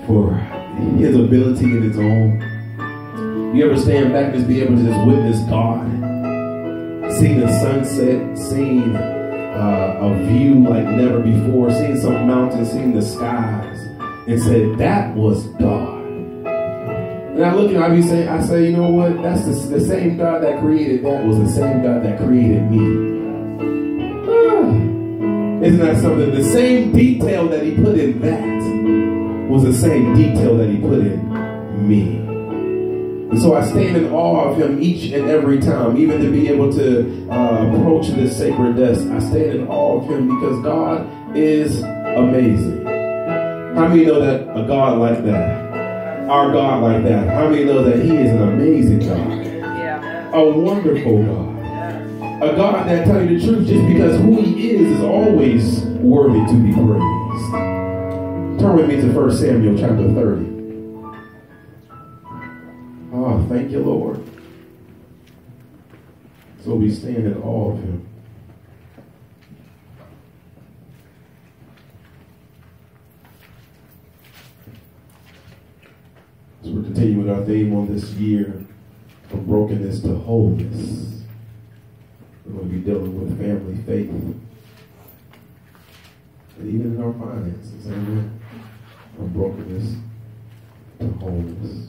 for his ability in his own. You ever stand back and just be able to just witness God? Seen the sunset, seen a view like never before, seen some mountains, seen the skies, and said, that was God. And I look and I say, you know what? That's the same God that created that was the same God that created me. Isn't that something? The same detail that he put in that was the same detail that he put in me. And so I stand in awe of him each and every time, even to be able to approach this sacred desk. I stand in awe of him because God is amazing. How many know that a God like that, our God like that, how many know that he is an amazing God? Yeah. A wonderful God. A God that, tell you the truth, just because who he is always worthy to be praised. Turn with me to 1 Samuel chapter 30. Oh, thank you, Lord. So we stand in awe of him. So we're continuing our theme on this year, from brokenness to wholeness. We're going to be dealing with family, faith, and even in our finances. Amen. From brokenness to wholeness.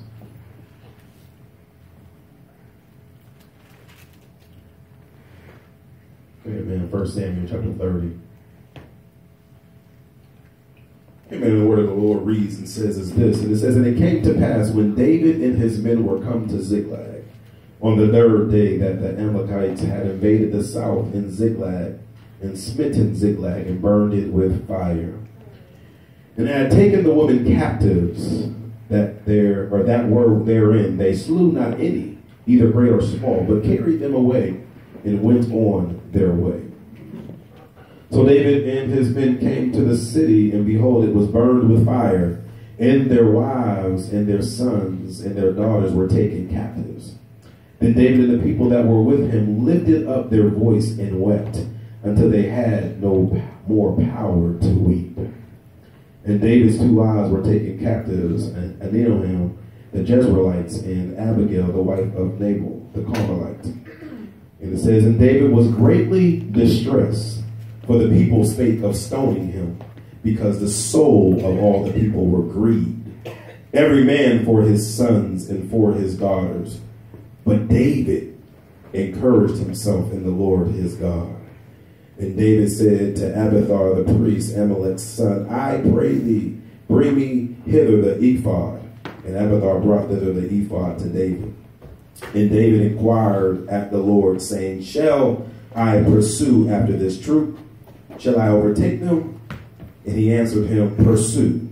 Amen. 1 Samuel chapter 30. Amen. The word of the Lord reads and says is this. And it says, and it came to pass when David and his men were come to Ziklag, on the third day that the Amalekites had invaded the south in Ziklag, and smitten Ziklag, and burned it with fire. And had taken the women captives that were therein. They slew not any, either great or small, but carried them away, and went on their way. So David and his men came to the city, and behold, it was burned with fire, and their wives and their sons and their daughters were taken captives. Then David and the people that were with him lifted up their voice and wept until they had no more power to weep. And David's two wives were taken captives, and Ahinoam, the Jezreelites, and Abigail, the wife of Nabal, the Carmelite. And it says, and David was greatly distressed, for the people spake of stoning him, because the soul of all the people were grieved, every man for his sons and for his daughters. But David encouraged himself in the Lord his God. And David said to Abiathar the priest, Amalek's son, I pray thee, bring me hither the ephod. And Abiathar brought thither the ephod to David. And David inquired at the Lord, saying, shall I pursue after this troop? Shall I overtake them? And he answered him, pursue,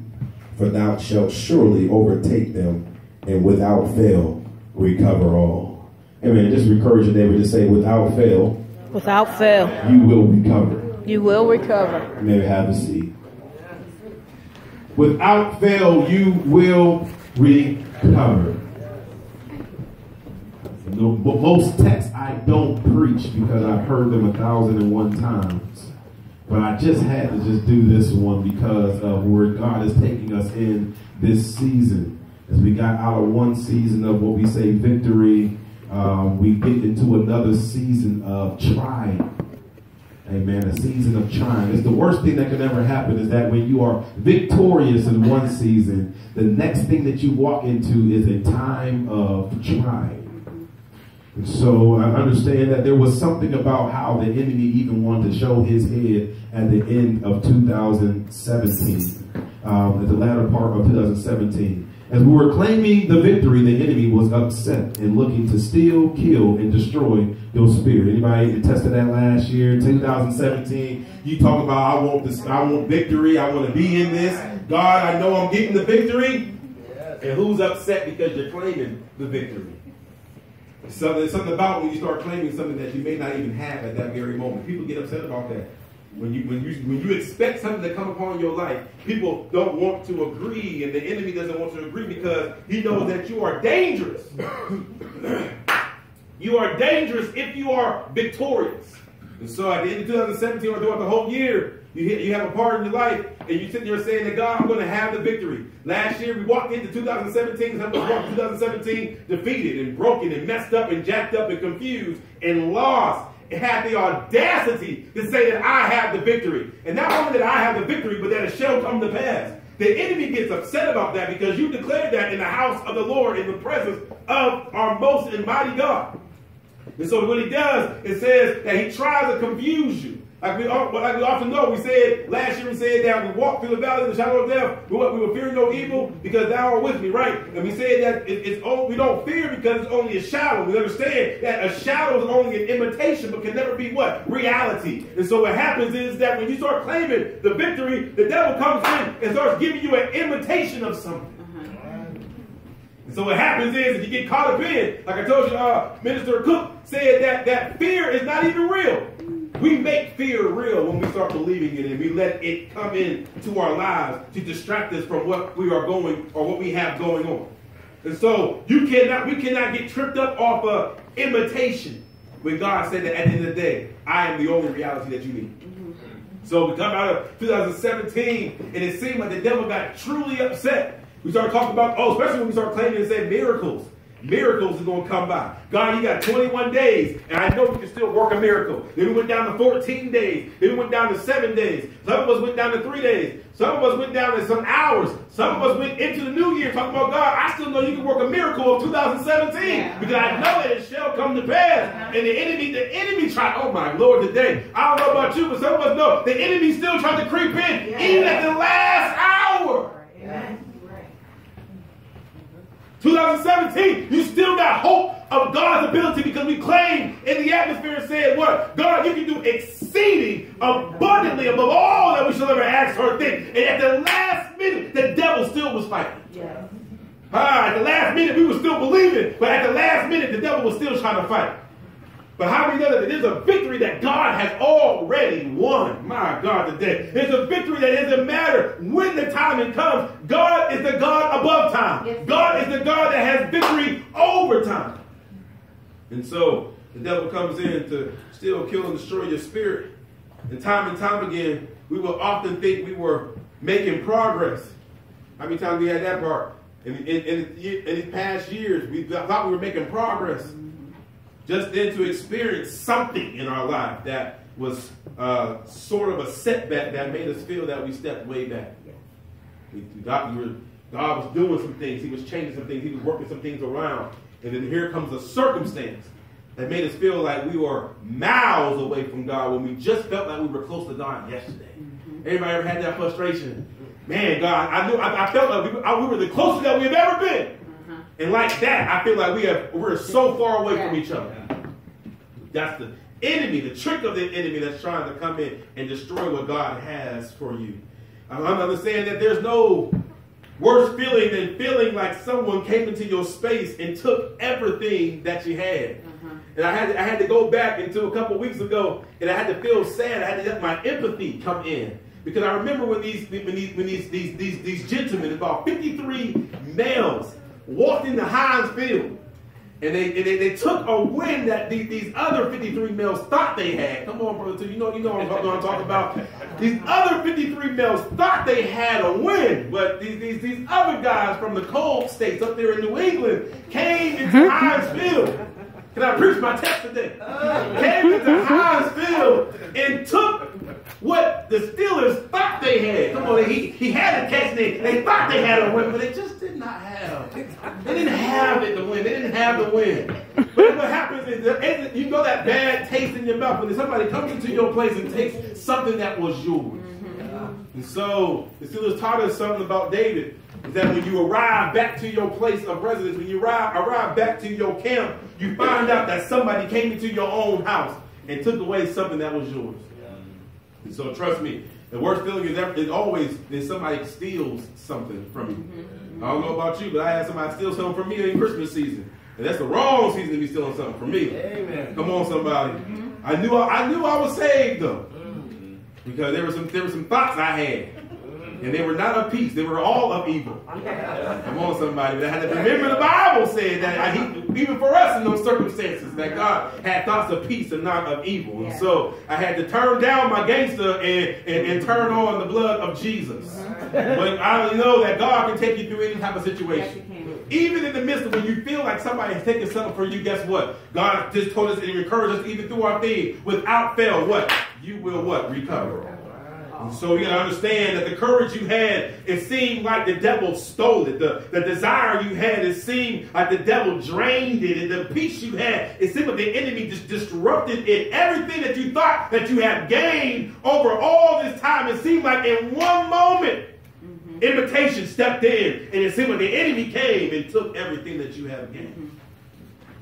for thou shalt surely overtake them, and without fail recover all. Amen. Just encouraging David to say, without fail, you will recover. You will recover. Maybe have a seat. Without fail, you will recover. But most texts I don't preach because I've heard them 1,001 times. But I just had to just do this one because of where God is taking us in this season. As we got out of one season of what we say victory, we get into another season of trying. Amen. A season of trying. It's the worst thing that can ever happen is that when you are victorious in one season, the next thing that you walk into is a time of trying. And so I understand that there was something about how the enemy even wanted to show his head at the end of 2017, at the latter part of 2017. As we were claiming the victory, the enemy was upset and looking to steal, kill, and destroy your spirit. Anybody tested that last year, 2017? You talk about, I want victory. I want to be in this. God, I know I'm getting the victory. And who's upset because you're claiming the victory? There's something about when you start claiming something that you may not even have at that very moment. People get upset about that. When you expect something to come upon your life, people don't want to agree, and the enemy doesn't want to agree because he knows that you are dangerous. You are dangerous if you are victorious. And so at the end of 2017 or throughout the whole year, you have a part in your life and you sitting there saying that, God, I'm going to have the victory. Last year, we walked into 2017, some of us walked 2017 defeated and broken and messed up and jacked up and confused and lost. It had the audacity to say that I have the victory. And not only that I have the victory, but that it shall come to pass. The enemy gets upset about that because you declared that in the house of the Lord, in the presence of our most and mighty God. And so what he does, it says that he tries to confuse you. Like we often know, we said, last year we said that we walk through the valley of the shadow of death, we will fear no evil because thou art with me, right? And we said that we don't fear because it's only a shadow. We understand that a shadow is only an imitation, but can never be what? Reality. And so what happens is that when you start claiming the victory, the devil comes in and starts giving you an imitation of something. And so what happens is, if you get caught up in, like I told you, Minister Cook said that fear is not even real. We make fear real when we start believing it and we let it come into our lives to distract us from what we are going or what we have going on. And so we cannot get tripped up off of imitation when God said that at the end of the day, I am the only reality that you need. So we come out of 2017 and it seemed like the devil got truly upset. We started talking about, especially when we start claiming and saying miracles. Miracles is going to come by. God, you got 21 days, and I know you can still work a miracle. Then we went down to 14 days. Then we went down to 7 days. Some of us went down to 3 days. Some of us went down to some hours. Some of us went into the new year talking about, God, I still know you can work a miracle of 2017 because I know that it shall come to pass. And the enemy tried, oh my Lord, today, I don't know about you, but some of us know the enemy still trying to creep in even at the last hour. Amen. 2017, you still got hope of God's ability because we claimed in the atmosphere and said, what? God, you can do exceeding abundantly above all that we shall ever ask or think. And at the last minute, the devil still was fighting. Yes. At the last minute, we were still believing, but at the last minute, the devil was still trying to fight. But how do we know that there's a victory that God has already won? My God, today. There's a victory that doesn't matter when the timing comes. God is the God above time. Yes. God is the God that has victory over time. And so the devil comes in to still kill and destroy your spirit. And time again, we will often think we were making progress. How many times we had that part? In these past years, we thought we were making progress. Just then to experience something in our life that was sort of a setback that made us feel that we stepped way back. God was doing some things. He was changing some things. He was working some things around. And then here comes a circumstance that made us feel like we were miles away from God when we just felt like we were close to God yesterday. Anybody ever had that frustration? Man, God, I felt like we were the closest that we've ever been. And like that, I feel like we're so far away from each other. That's the enemy, the trick of the enemy that's trying to come in and destroy what God has for you. I'm understanding that there's no worse feeling than feeling like someone came into your space and took everything that you had. And I had to go back into a couple weeks ago, and I had to feel sad. I had to let my empathy come in. Because I remember when these gentlemen, about 53 males, walked into Heinz Field, and they took a win that these other 53 males thought they had. Come on, brother, you know what I'm going to talk about. These other 53 males thought they had a win, but these other guys from the cold states up there in New England came into Heinz Field. Can I preach my text today? Came into Heinz Field and took what the Steelers thought they had. Come on, he had a catch. They thought they had a win, but they just did not have. They didn't have it to win. They didn't have the win. But what happens is, you know that bad taste in your mouth when somebody comes into your place and takes something that was yours. And so the Steelers taught us something about David. Is that when you arrive back to your place of residence, when you arrive back to your camp, you find out that somebody came into your own house and took away something that was yours. And so trust me, the worst feeling is always when somebody steals something from you. I don't know about you, but I had somebody steal something from me in Christmas season. And that's the wrong season to be stealing something from me. Amen. Come on, somebody. I knew I was saved though. Because there were some thoughts I had. And they were not of peace. They were all of evil. Come on, somebody. But I had to remember the Bible said that even for us in those circumstances, that God had thoughts of peace and not of evil. And so I had to turn down my gangster and turn on the blood of Jesus. But I know that God can take you through any type of situation. Even in the midst of when you feel like somebody is taking something from you, guess what? God just told us and encouraged us even through our thing, without fail, what? You will what? Recover. And so you got to understand that the courage you had, it seemed like the devil stole it. The desire you had, it seemed like the devil drained it. And the peace you had, it seemed like the enemy just disrupted it. Everything that you thought that you had gained over all this time, it seemed like in one moment, invitation stepped in, and it seemed like the enemy came and took everything that you have gained.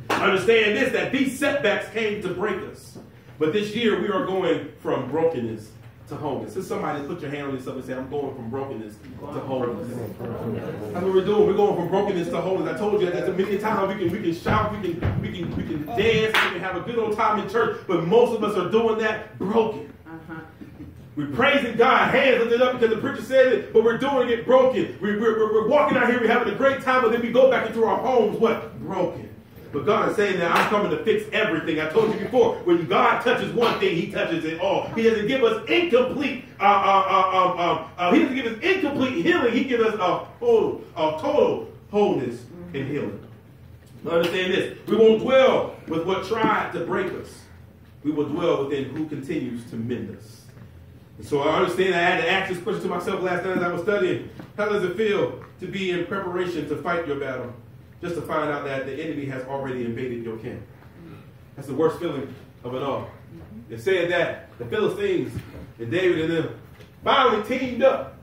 Understand this, that these setbacks came to break us. But this year, we are going from brokenness to wholeness. If somebody put your hand on yourself and say, I'm going from brokenness to wholeness. That's what we're doing. We're going from brokenness to wholeness. I told you that many times we can shout, we can dance, we can have a good old time in church, but most of us are doing that broken. We're praising God, hands lifted up because the preacher said it, but we're doing it broken. We're walking out here, we're having a great time, but then we go back into our homes, what? Broken. But God is saying that I'm coming to fix everything. I told you before, when God touches one thing, he touches it all. He doesn't give us incomplete, he doesn't give us incomplete healing. He gives us a total wholeness and healing. Understand this. We won't dwell with what tried to break us. We will dwell within who continues to mend us. And so I understand I had to ask this question to myself last night as I was studying. How does it feel to be in preparation to fight your battle, just to find out that the enemy has already invaded your camp? That's the worst feeling of it all. It said that the Philistines and David and them finally teamed up.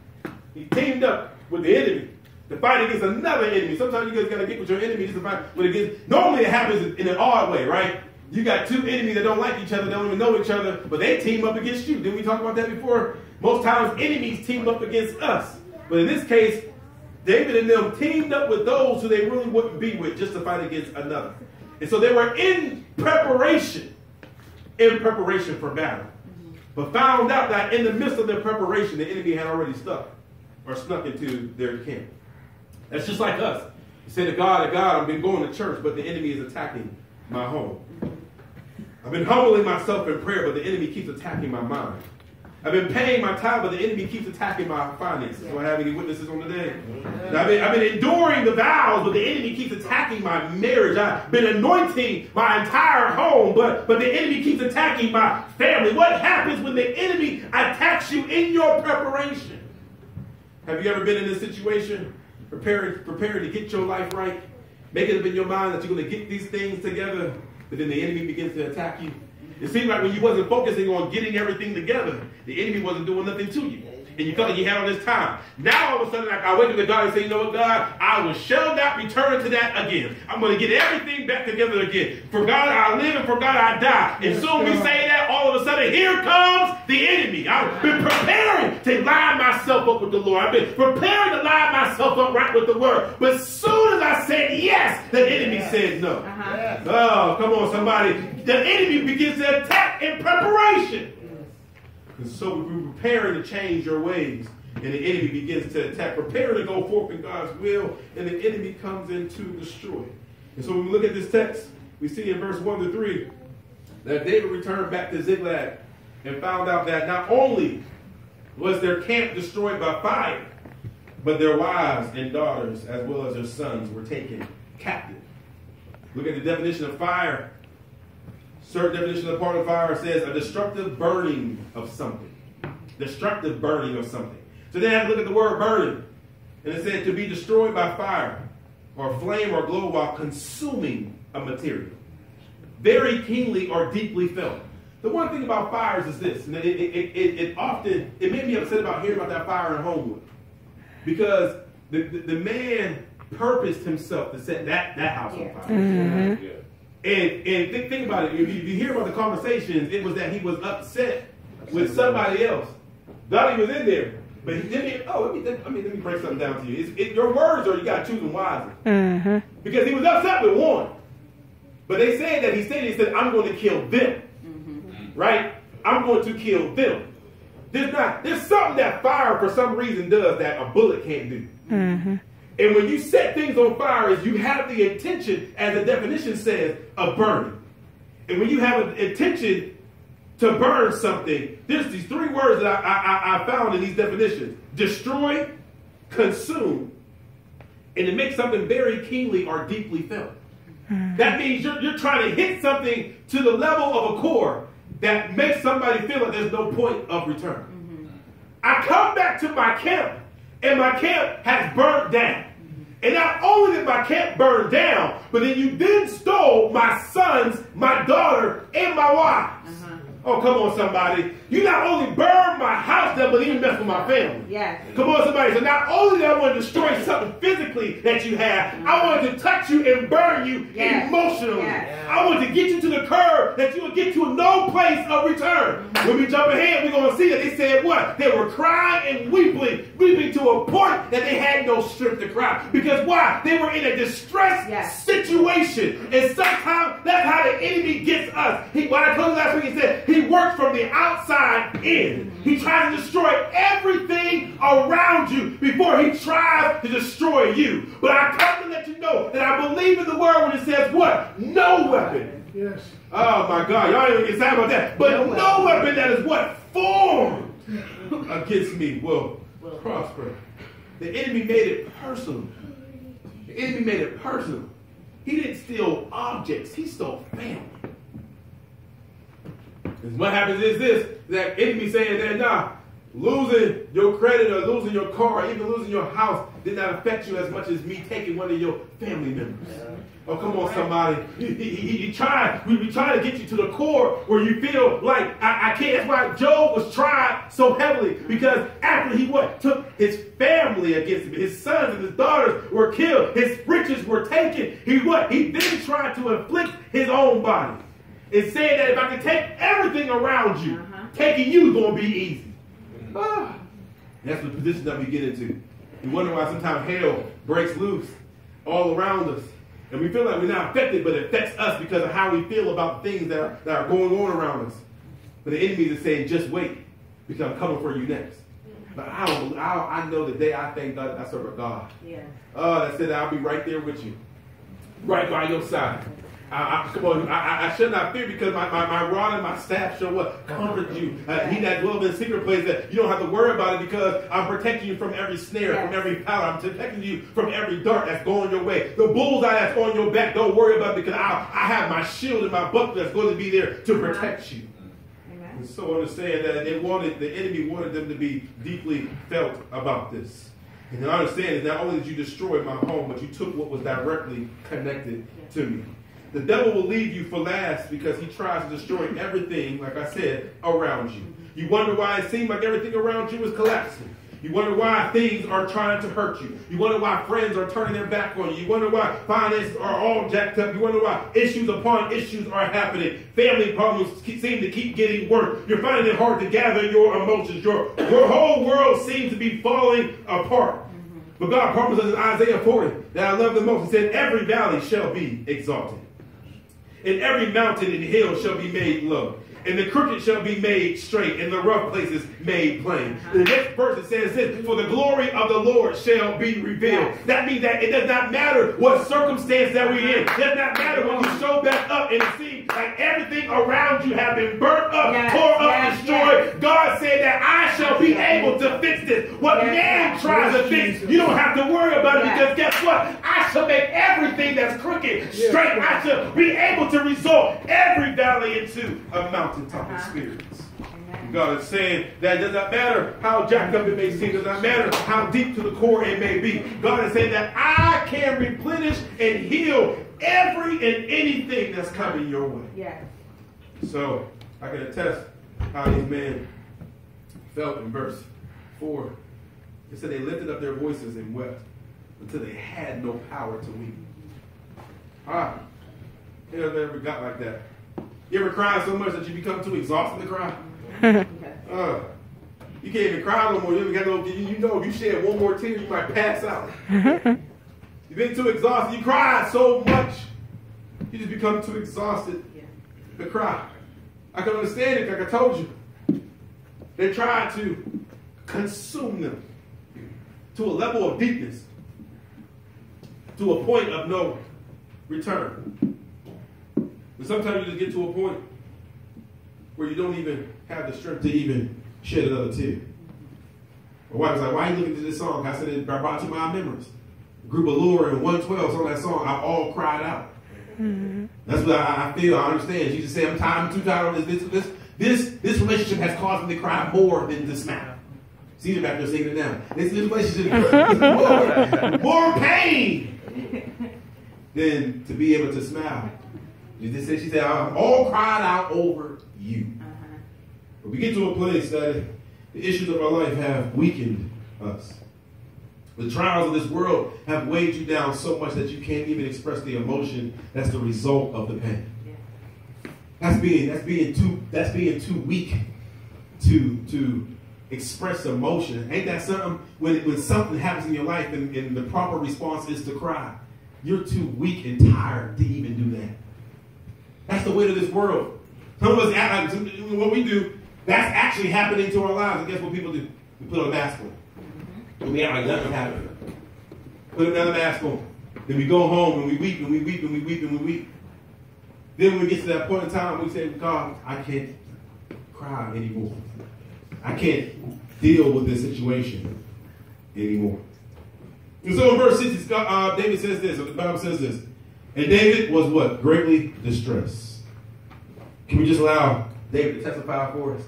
He teamed up with the enemy to fight against another enemy. Sometimes you guys got to get with your enemy just to fight with against. Normally it happens in an odd way, right? You got two enemies that don't like each other, they don't even know each other, but they team up against you. Didn't we talk about that before? Most times enemies team up against us. But in this case, David and them teamed up with those who they really wouldn't be with just to fight against another. And so they were in preparation for battle. But found out that in the midst of their preparation, the enemy had already snuck into their camp. That's just like us. You say to God, I've been going to church, but the enemy is attacking my home. I've been humbling myself in prayer, but the enemy keeps attacking my mind. I've been paying my tithe, but the enemy keeps attacking my finances. Do I have any witnesses on the day? I've been enduring the vows, but the enemy keeps attacking my marriage. I've been anointing my entire home, but the enemy keeps attacking my family. What happens when the enemy attacks you in your preparation? Have you ever been in this situation? Preparing to get your life right? Making up in your mind that you're going to get these things together, but then the enemy begins to attack you. It seemed like when you wasn't focusing on getting everything together, the enemy wasn't doing nothing to you. And you felt like you had all this time. Now all of a sudden, I wake up to God and say, you know what, God, shall not return to that again. I'm going to get everything back together again. For God I live and for God I die. And soon we say that, all of a sudden, here comes the enemy. I've been preparing to line myself up with the Lord. I've been preparing to line myself up right with the word. But as soon as I said yes, the enemy said no. Oh, come on, somebody. The enemy begins to attack in preparation. And so we're preparing to change your ways, and the enemy begins to attack. Prepare to go forth in God's will, and the enemy comes in to destroy. And so when we look at this text, we see in verse 1 to 3 that David returned back to Ziklag and found out that not only was their camp destroyed by fire, but their wives and daughters, as well as their sons, were taken captive. Look at the definition of fire. Certain definition of part of fire says a destructive burning of something. Destructive burning of something. So then I have to look at the word burning. And it said to be destroyed by fire or flame or glow while consuming a material. Very keenly or deeply felt. The one thing about fires is this. And it made me upset about hearing about that fire in Homewood. Because the man purposed himself to set that house on fire. Mm-hmm. And think about it. If you hear about the conversations, it was that he was upset with somebody else. Donnie was in there, but he didn't. Let me break something down to you. Your words are you got to choose them wisely. Mm-hmm. Because he was upset with one, but they said that he said I'm going to kill them. Mm-hmm. Right? I'm going to kill them. There's something that fire for some reason does that a bullet can't do. Mm-hmm. And when you set things on fire, is you have the intention, as the definition says, of burning. And when you have an intention to burn something, there's these three words that I found in these definitions: destroy, consume, and to make something very keenly or deeply felt. Mm-hmm. That means you're trying to hit something to the level of a core that makes somebody feel like there's no point of return. Mm-hmm. I come back to my camp, and my camp has burned down. And not only did my camp burn down, but then you then stole my sons, my daughter, and my wives. Uh-huh. Oh, come on, somebody. You not only burned my house down, but even messed with my family. Yes. Come on, somebody. So not only did I want to destroy something physically that you have, I wanted to touch you and burn you emotionally. Yes. I wanted to get you to the curve that you would get to no place of return. Mm-hmm. When we jump ahead, we're going to see that they said what? They were crying and weeping to a point that they had no strength to cry. Because why? They were in a distressed situation. And sometimes that's how the enemy gets us. What I told you last week, he said, he works from the outside in. He tries to destroy everything around you before he tries to destroy you. But I come to let you know that I believe in the word when it says what? No weapon. Yes. Oh my God. Y'all ain't get sad about that. But no weapon that is what? Formed against me will prosper. The enemy made it personal. The enemy made it personal. He didn't steal objects. He stole family. And what happens is this, that enemy saying that, nah, losing your credit or losing your car or even losing your house did not affect you as much as me taking one of your family members. Yeah. Oh, come on, somebody. We try to get you to the core where you feel like, I can't. That's why Job was tried so heavily, because after he took his family against him, his sons and his daughters were killed, his riches were taken, he then tried to inflict his own body. It's saying that if I can take everything around you, taking you is going to be easy. That's the position that we get into. We wonder why sometimes hell breaks loose all around us. And we feel like we're not affected, but it affects us because of how we feel about things that are going on around us. But the enemy is saying, just wait, because I'm coming for you next. But I know the day I thank God I serve a God. Yeah. That said that I'll be right there with you, right by your side. Come on, I should not fear, because my rod and my staff shall what? Comfort you. He that dwells in the secret place, that you don't have to worry about it, because I'm protecting you from every snare, from every power. I'm protecting you from every dart that's going your way. The bullseye that's on your back, don't worry about it, because I have my shield and my buckler that's going to be there to protect you. Amen. And so understand that the enemy wanted them to be deeply felt about this. And I understand that not only did you destroy my home, but you took what was directly connected to me. The devil will leave you for last because he tries to destroy everything, like I said, around you. You wonder why it seems like everything around you is collapsing. You wonder why things are trying to hurt you. You wonder why friends are turning their back on you. You wonder why finances are all jacked up. You wonder why issues upon issues are happening. Family problems seem to keep getting worse. You're finding it hard to gather your emotions. Your whole world seems to be falling apart. But God promised us in Isaiah 40 that I love the most. He said, every valley shall be exalted, and every mountain and hill shall be made low, and the crooked shall be made straight, and the rough places made plain. The next verse it says this, for the glory of the Lord shall be revealed. That means that it does not matter what circumstance that we're in. It does not matter when you show back up and it seems like everything around you have been burnt up, tore up, destroyed. God said that I shall be able to fix this. What man tries to fix, you don't have to worry about it, because guess what? I shall make everything that's crooked straight. I shall be able to resolve every valley into a mountaintop experience. God is saying that it does not matter how jacked up it may seem, it does not matter how deep to the core it may be. God is saying that I can replenish and heal every and anything that's coming your way. Yes. So I can attest how these men felt in verse 4. It said they lifted up their voices and wept until they had no power to weep. You never got like that. You ever cried so much that you become too exhausted to cry? You can't even cry no more. You know, if you shed one more tear, you might pass out. You've been too exhausted. You cried so much, you just become too exhausted to cry. I can understand it, like I told you. and tried to consume them to a level of deepness, to a point of no return. But sometimes you just get to a point where you don't even have the strength to even shed another tear. My wife was like, why are you looking at this song? I said, it brought to my memories. Group Allure and 112 on that song, I all cried out. Mm-hmm. That's what I feel, I understand. She just said, I'm too tired of this. This relationship has caused me to cry more than to smile. See them back there singing it now. This relationship is more pain than to be able to smile. She said, I'm all cried out over you. But we get to a place that the issues of our life have weakened us. The trials of this world have weighed you down so much that you can't even express the emotion that's the result of the pain. That's being too weak to express emotion. Ain't that something? When something happens in your life and the proper response is to cry, you're too weak and tired to even do that. That's the weight of this world. Some of us act like what we do, that's actually happening to our lives. And guess what people do? We put on a mask on. And we act like nothing happened. Put another mask on. Then we go home and we weep and we weep and we weep and we weep. Then when we get to that point in time, we say, God, I can't cry anymore. I can't deal with this situation anymore. And so in verse 6, David says this, or the Bible says this. And David was what? Greatly distressed. Can we just allow David to testify for us?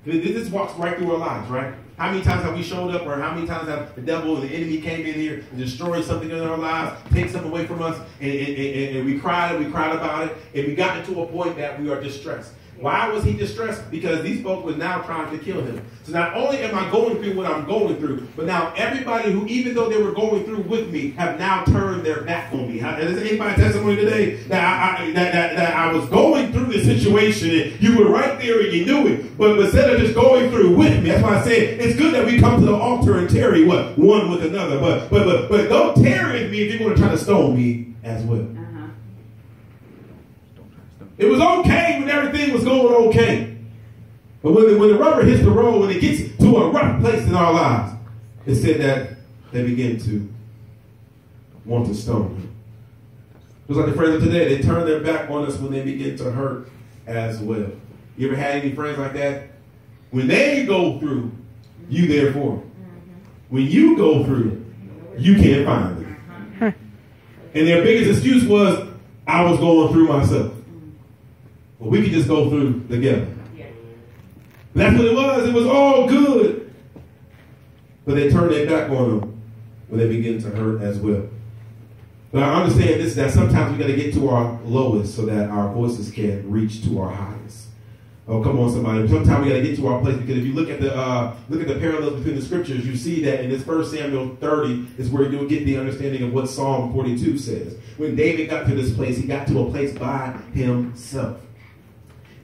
This walks right through our lives, right? How many times have we showed up, or how many times have the devil or the enemy came in here and destroyed something in our lives, take something away from us, and we cried about it, and we got into a point that we are distressed. Why was he distressed? Because these folks were now trying to kill him. So not only am I going through what I'm going through, but now everybody who, even though they were going through with me, have now turned their back on me. Has anybody testimony today that I was going through this situation and you were right there and you knew it, but instead of just going through with me, that's why I said it's good that we come to the altar and tarry one with another. But don't tarry with me if you're going to try to stone me as well. It was okay when everything was going okay. But when the rubber hits the road, when it gets to a rough place in our lives, it said that they begin to want to stone him. Just like the friends of today, they turn their back on us when they begin to hurt as well. You ever had any friends like that? When they go through, you there for them. When you go through, you can't find them. And their biggest excuse was, I was going through myself. Well, we could just go through together. Yeah. That's what it was. It was all good. But they turned their back on them when they begin to hurt as well. But I understand this, that sometimes we got to get to our lowest so that our voices can reach to our highest. Oh, come on, somebody. Sometimes we got to get to our place, because if you look at the parallels between the scriptures, you see that in this 1 Samuel 30 is where you'll get the understanding of what Psalm 42 says. When David got to this place, he got to a place by himself.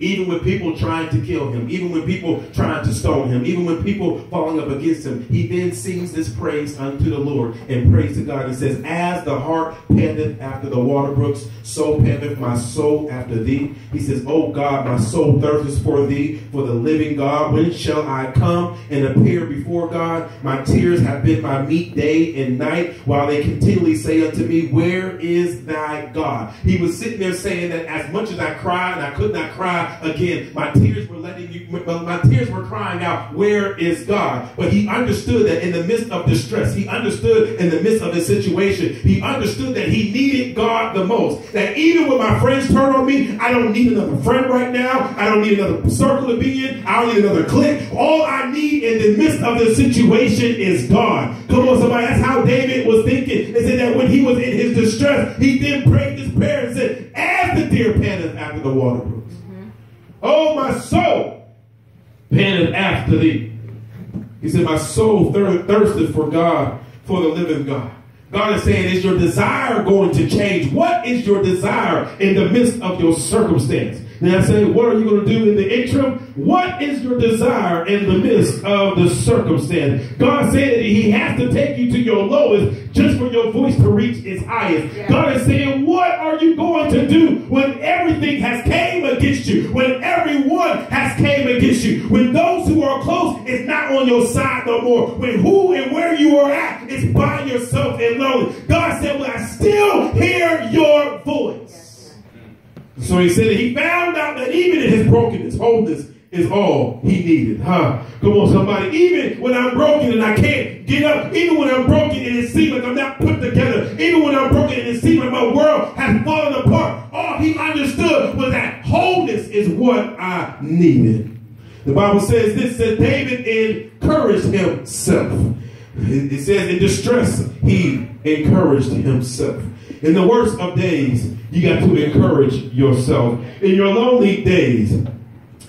Even with people trying to kill him, even when people trying to stone him, even when people falling up against him, he then sings this praise unto the Lord and prays to God and says, as the hart panteth after the water brooks, so panteth my soul after thee. He says, oh God, my soul thirsteth for thee, for the living God. When shall I come and appear before God? My tears have been my meat day and night, while they continually say unto me, where is thy God? He was sitting there saying that as much as I cried, and I could not cry again, my tears were crying out, where is God? But he understood that in the midst of distress, he understood in the midst of his situation, he understood that he needed God the most. That even when my friends turn on me, I don't need another friend right now. I don't need another circle to be in. I don't need another clique. All I need in the midst of the situation is God. Come on, somebody. That's how David was thinking. They said that when he was in his distress, he then prayed this prayer and said, as the deer panteth after the water brooks. Oh, my soul panteth after thee. He said, my soul thirsted for God, for the living God. God is saying, is your desire going to change? What is your desire in the midst of your circumstance? Now I say, what are you going to do in the interim? What is your desire in the midst of the circumstance? God said that he has to take you to your lowest just for your voice to reach its highest. Yeah. God is saying, what are you going to do when everything has came against you? When everyone has came against you? When those who are close is not on your side no more. When who and where you are at is by yourself and lonely. God said, well, I still hear your voice. So he said that he found out that even in his brokenness, wholeness is all he needed. Come on, somebody. Even when I'm broken and I can't get up, even when I'm broken and it seems like I'm not put together, even when I'm broken and it seems like my world has fallen apart, all he understood was that wholeness is what I needed. The Bible says this, that David encouraged himself. It says in distress, he encouraged himself. In the worst of days, you got to encourage yourself. In your lonely days,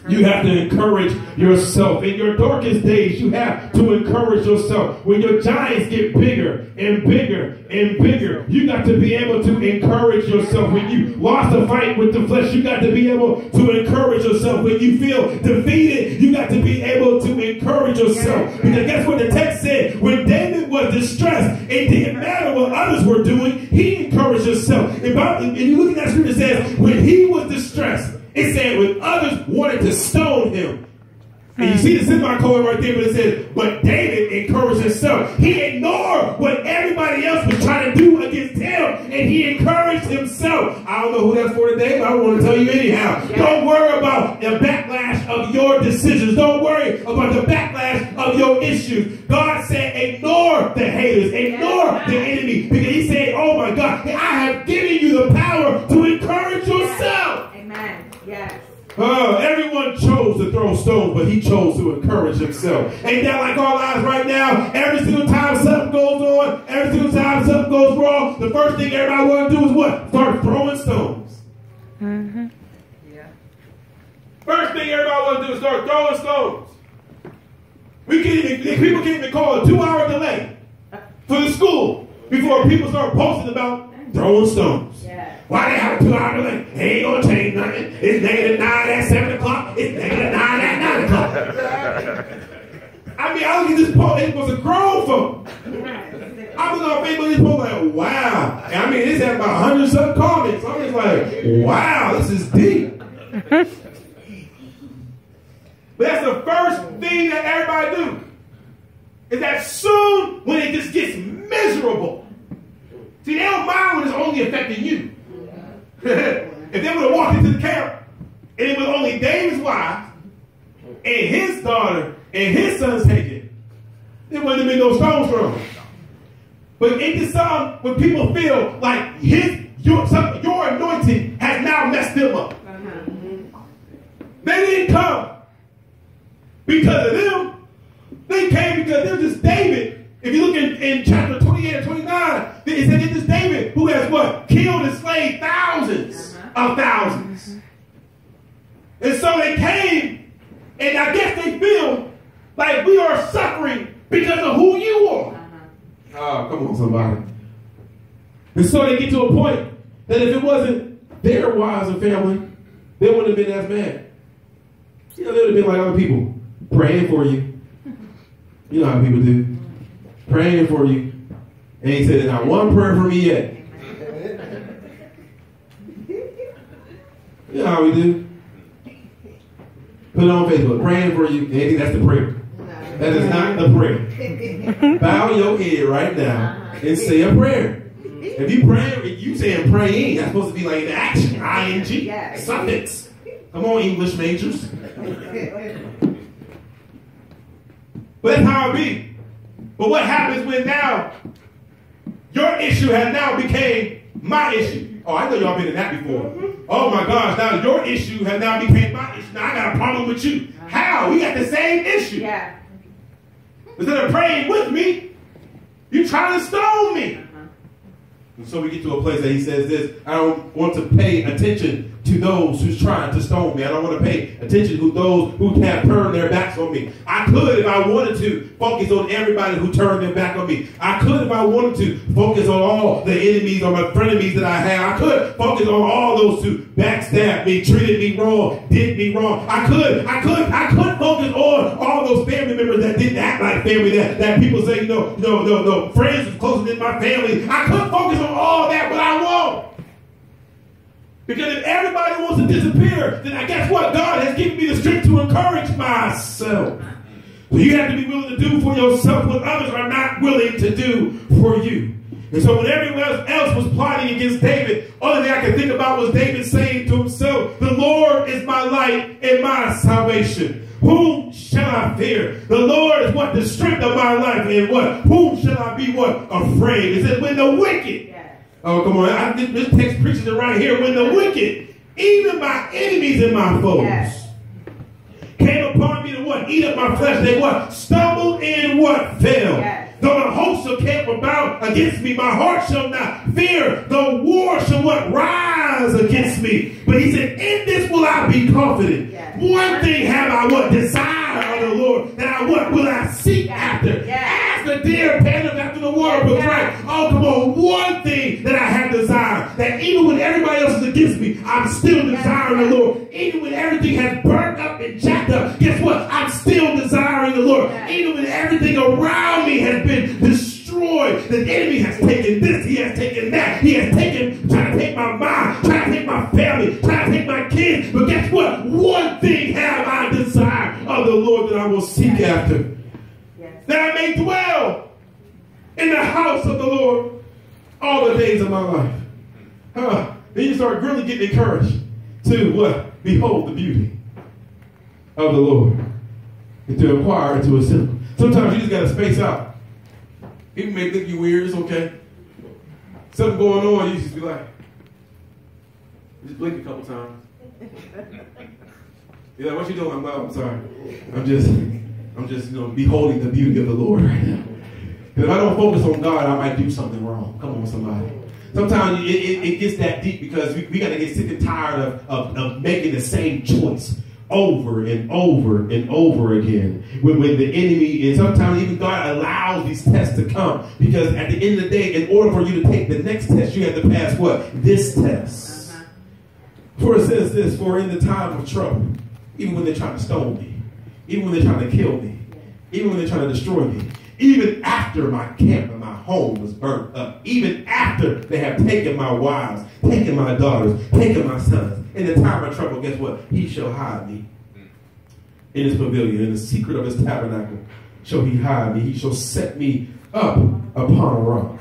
you have to encourage yourself. In your darkest days, you have to encourage yourself. When your giants get bigger and bigger and bigger, you got to be able to encourage yourself. When you lost a fight with the flesh, you got to be able to encourage yourself. When you feel defeated, you got to be able to encourage yourself. Because guess what the text said? When David was distressed, it didn't matter what others were doing. He encouraged himself. And you look at that scripture, it says, when he was distressed, it said when others wanted to stone him. And you see the semicolon right there, but it says, but David encouraged himself. He ignored what everybody else was trying to do against him, and he encouraged himself. I don't know who that's for today, but I want to tell you anyhow. Yeah. Don't worry about the backlash of your decisions. Don't worry about the backlash of your issues. God said, ignore the haters, ignore the enemy, because he said, oh my God, I have given you the power to encourage yourself. Amen. Yes. Everyone chose to throw stones, but he chose to encourage himself. Ain't that like our lives right now? Every single time something goes on, every single time something goes wrong, the first thing everybody want to do is what? Start throwing stones. Mm-hmm. Yeah. First thing everybody want to do is start throwing stones. People can't even call a 2-hour delay for the school before people start posting about throwing stones. Yeah. Why they have a 2-hour delay? They ain't gonna change nothing. It's -9 at 7 o'clock. It's -9 at 9 o'clock. I mean, I look at this post. It was a grown folk. I was on Facebook. This post like, wow. And I mean, it's had about 100-some comments. I'm just like, wow, this is deep. But that's the first thing that everybody do. Is that soon when it just gets miserable. See, they don't mind when it's only affecting you. If they would have walked into the camp and it was only David's wife and his daughter and his son's taken, there wouldn't have been no stones thrown. But in this song, when people feel like your anointing has now messed them up, they didn't come because of them. They came because they're just David. If you look in chapter 28 and 29, it said it's just David who has what? Killed and slain thousands of thousands. And so they came, and I guess they feel like we are suffering because of who you are. Oh, come on, somebody. And so they get to a point that if it wasn't their wives and family, they wouldn't have been as mad. You know, they would have been like other people praying for you. You know how people do. Praying for you. And he said, not one prayer for me yet. You know how we do. Put it on Facebook. Praying for you. And they think that's the prayer. That is not the prayer. Bow your head right now and say a prayer. If you pray, you saying praying, that's supposed to be like an action. ING. Suffix. Come on, English majors. But that's how it be. But what happens when now your issue has now became my issue? Oh, I know y'all been in that before. Oh my gosh, now your issue has now became my issue. Now I got a problem with you. How? We got the same issue. Yeah. Instead of praying with me, you trying to stone me. And so we get to a place that he says this, I don't want to pay attention to those who's trying to stone me. I don't want to pay attention to those who have turned their backs on me. I could, if I wanted to, focus on everybody who turned their back on me. I could, if I wanted to, focus on all the enemies or my frenemies that I have. I could focus on all those who backstabbed me, treated me wrong, did me wrong. I could focus on all those family members that didn't act like family, that people say, no, friends is closer than my family. I could focus on all that, but I won't. Because if everybody wants to disappear, then I guess what? God has given me the strength to encourage myself. So you have to be willing to do for yourself what others are not willing to do for you. And so when everyone else was plotting against David, only thing I could think about was David saying to himself, the Lord is my light and my salvation. Whom shall I fear? The Lord is what? The strength of my life. And what? Whom shall I be what? Afraid. It says when the wicked. Yes. Oh, come on. This text preaches it right here. When the wicked, even my enemies and my foes, yes, came upon me to what? Eat up my flesh. They what? Stumbled and what? Fell. Yes. Though the host shall camp about against me, my heart shall not fear. Though war shall what? Rise against me. But he said, in this will I be confident. Yes. One thing have I what? Desire of the Lord. That I what? Will I seek after. Yes. As the deer panteth after the water. But right. Oh, come on. One thing that I have desire. That even when everybody else is against me, I'm still desiring the Lord. Even when everything has burnt up and jacked up, guess what? I'm still desiring the Lord. Yes. Even when everything around me has been destroyed, the enemy has taken this, he has taken that, he has taken, trying to take my mind, trying to take my family, trying to take my kids. But guess what? One thing have I desired of the Lord that I will seek after. Yes. That I may dwell in the house of the Lord all the days of my life. Then you start really getting encouraged to what? Behold the beauty of the Lord. And to inquire into his temple. Sometimes you just got to space out. People may think you weird. It's okay. Something going on, you just be like, just blink a couple times. You're like, what you doing? I'm sorry. I'm just, beholding the beauty of the Lord right now. Because if I don't focus on God, I might do something wrong. Come on, somebody. Sometimes it gets that deep because we got to get sick and tired of making the same choice over and over and over again when the enemy, and sometimes even God allows these tests to come, because at the end of the day, in order for you to take the next test, you have to pass what? This test. For it says this, for in the time of trouble, even when they're trying to stone me, even when they're trying to kill me, even when they're trying to destroy me, even after my camp and my home was burnt up, even after they have taken my wives, taken my daughters, taken my sons, in the time of trouble, guess what? He shall hide me in his pavilion. In the secret of his tabernacle shall he hide me. He shall set me up upon a rock.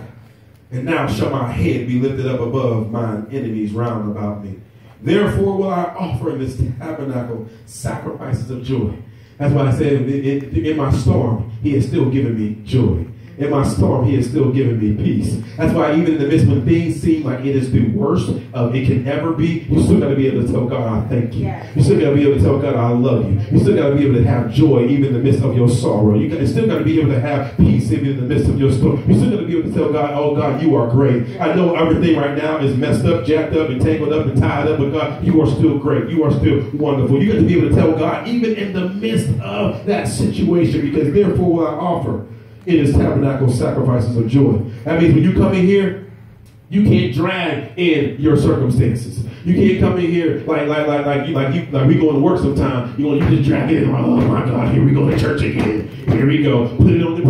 And now shall my head be lifted up above mine enemies round about me. Therefore will I offer in this tabernacle sacrifices of joy. That's why I said in my storm, he has still given me joy. In my storm, he has still given me peace. That's why even in the midst when things seem like it is the worst it can ever be, you still got to be able to tell God, I thank you. You still got to be able to tell God, I love you. You still got to be able to have joy even in the midst of your sorrow. You still got to be able to have peace even in the midst of your storm. You still got to be able to tell God, oh God, you are great. I know everything right now is messed up, jacked up, and tangled up, and tied up, but God, you are still great. You are still wonderful. You got to be able to tell God even in the midst of that situation, because therefore will I offer in his tabernacle sacrifices of joy. That means when you come in here, you can't drag in your circumstances. You can't come in here like we going to work sometime. You just drag it in. Oh my God, here we go to church again. Here we go. Put it on the